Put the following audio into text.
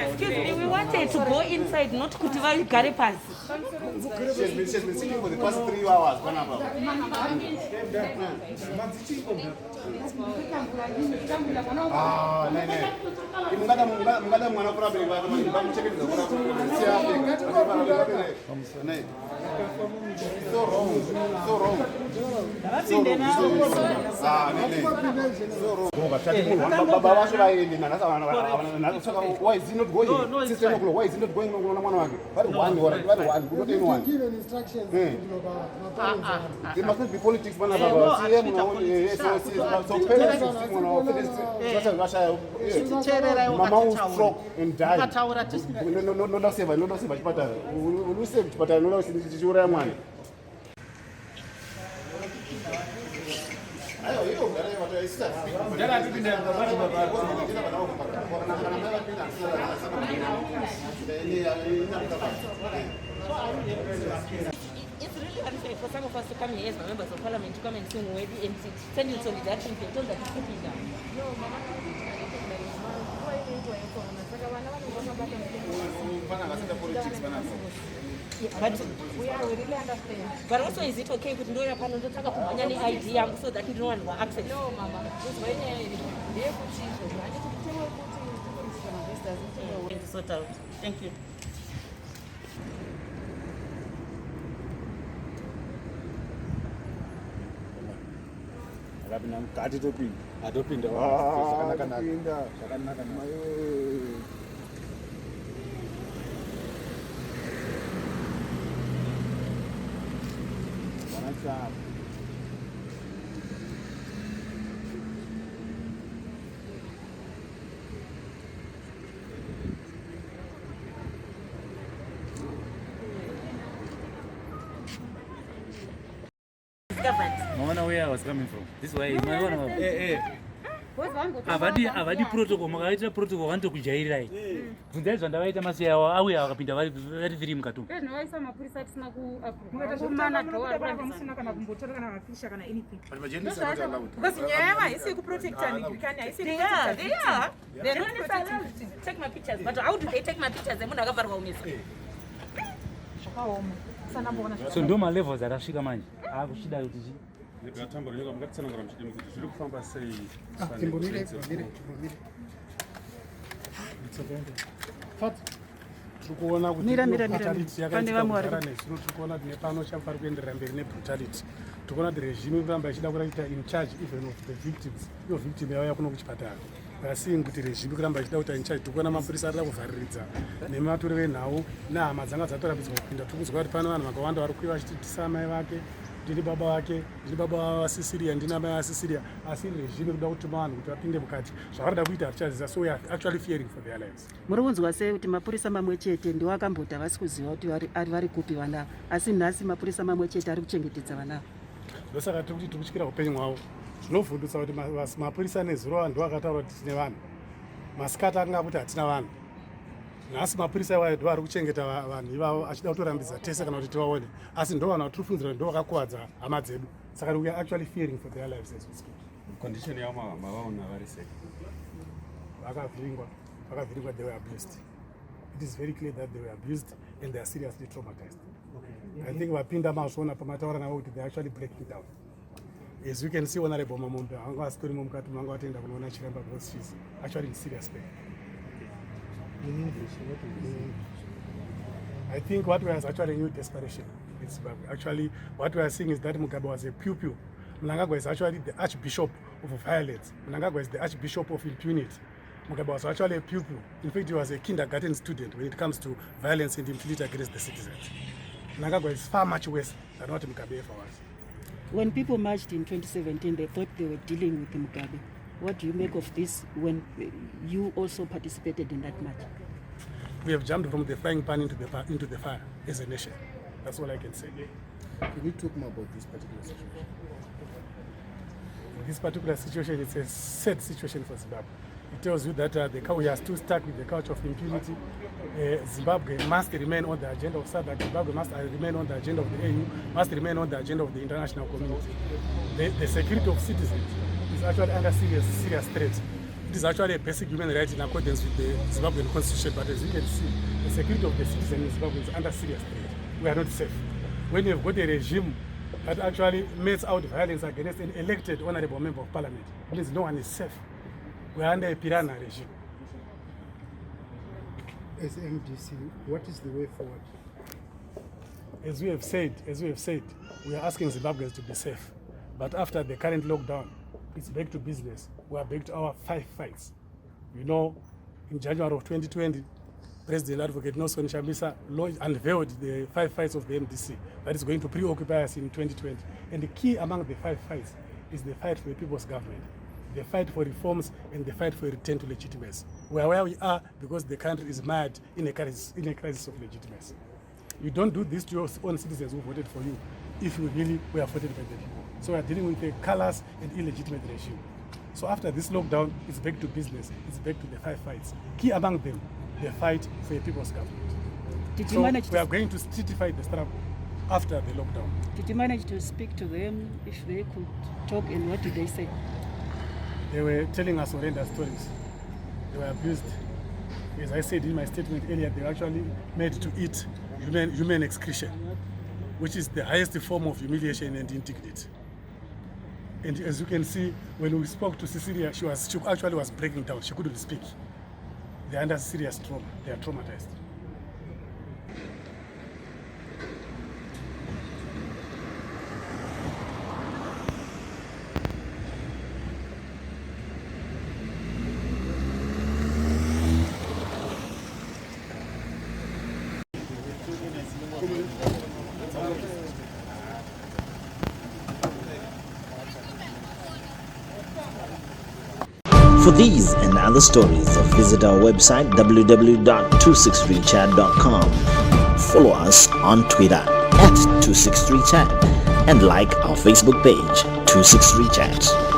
Excuse me, we wanted to go inside, not Kutivari Garipas. She's been sitting for the past 3 hours. So wrong. Why is he not going? Why is he not going? Given instructions. There must not be politics. Mama will stroke and die. No, save. But I know it's your money. It's really unfair for some of us to come here as members of parliament to come and sing where the MC send you solidarity and told that it's cooking down. No, Mama. But we really understand. But also, is it okay with no panel to talk about any idea so that no one will access? No, Mama. Sort out. Thank you. Where I was coming from. This way, my one. Avadi protocol, Magaita protocol, want to Kujaira. There's one way to Masia, we are up in the very dream cartoon. There's no way some of the they're not protecting. Take my pictures, but how do they take my pictures? They won't cover home. So, do my levels that are Shigamani. I will see that. Tukuona kuti brutality tikuona kuti nepano chafari kuenderera mberi nebrutality. Tikuona kuti regime kuramba ichida kuraita in charge even of the victims. Iyo victim yauya kuno kuchipatara. Seeing kuti regime kuramba ichida kuita in charge. Tikuona mapurisa arida kuvhariridza nemature venhau nehama dzanga dzatoratidzwa kupinda. Tikuzwa kuti pano vanhu vakawanda vari kuiva vachitisa amai vake. Ndini baba wake, ndini baba waSicilia, ndini amai waSicilia. Asi regime kuda kutuma vanhu kuti vapinde mukati. Zvavarida kuita hazvichaziva, so we are actually fearing for their lives. Muri kunzwa sei kuti mapurisa mamwe chete ndiwo akambota vasi kuziva kuti vari kupi vana, asi nhasi mapurisa mamwe chete ari kuchengetedza vana. Ndosaka tiri kuti tiri kutyira upenyu hwavo. Zvinovhundutsa kuti mapurisa nezuro ndiwo akataura kuti tine vanhu. Masikati akanga kuti hatina vanhu. Nhasi mapurisa iwayo ndiwo ari kuchengeta vanhu ivavo achida kutorambidza tese kana kuti tivaone. Asi ndo vanhu vatiri kufunzira ndo vakakuwadza hama dzedu. Saka we are actually fearing for their lives as we speak. Condition yavo mavaona vari sei? Vakavhiringwa, they were abused. It is very clear that they were abused and they are seriously traumatized. Okay. I think vapinda mazvona pamataura navo kuti they are actually breaking down. As you can see, Honorable Mamombe, anga astori mumukati manga vatenda kunoona chiremba because she's actually in serious pain. In English, I think what we are is actually a new desperation in Zimbabwe. Actually, what we are seeing is that Mugabe was a pupil. Mnangagwa is actually the Archbishop of violence. Mnangagwa is the Archbishop of impunity. Mugabe was actually a pupil. In fact, he was a kindergarten student when it comes to violence and impunity against the citizens. Mnangagwa is far much worse than what Mugabe ever was. When people marched in 2017, they thought they were dealing with Mugabe. What do you make of this when you also participated in that march? We have jumped from the frying pan into the fire as a nation. That's all I can say. Can you talk more about this particular situation? This particular situation, it's a sad situation for Zimbabwe. It tells you that we are still stuck with the culture of impunity. Zimbabwe must remain on the agenda of SADC. Zimbabwe must remain on the agenda of the AU, must remain on the agenda of the international community. The security of citizens is actually under serious threat. It is actually a basic human right in accordance with the Zimbabwean constitution, but as you can see, the security of the citizens in Zimbabwe is under serious threat. We are not safe. When you have got a regime that actually metes out violence against an elected honorable member of parliament, it means no one is safe. We are under a piranha regime. As MDC, what is the way forward? As we have said, we are asking Zimbabweans to be safe. But after the current lockdown, it's back to business. We are back to our 5 fights. You know, in January of 2020, President Advocate Nelson Chamisa unveiled the 5 fights of the MDC that is going to preoccupy us in 2020. And the key among the 5 fights is the fight for the people's government, the fight for reforms, and the fight for a return to legitimacy. We are where we are because the country is mad in a crisis of legitimacy. You don't do this to your own citizens who voted for you if you really were voted by the people. So we are dealing with a callous and illegitimate regime. So after this lockdown, it's back to business. It's back to the 5 fights. Key among them, the fight for a people's government. We are going to streetify the struggle after the lockdown. Did you manage to speak to them if they could talk, and what did they say? They were telling us horrendous stories. They were abused. As I said in my statement earlier, they were actually made to eat human excretion, which is the highest form of humiliation and indignity. And as you can see, when we spoke to Cecilia, she actually was breaking down. She couldn't speak. They're under serious trauma. They are traumatized. For these and other stories, visit our website www.263chat.com. Follow us on Twitter @263chat and like our Facebook page 263chat.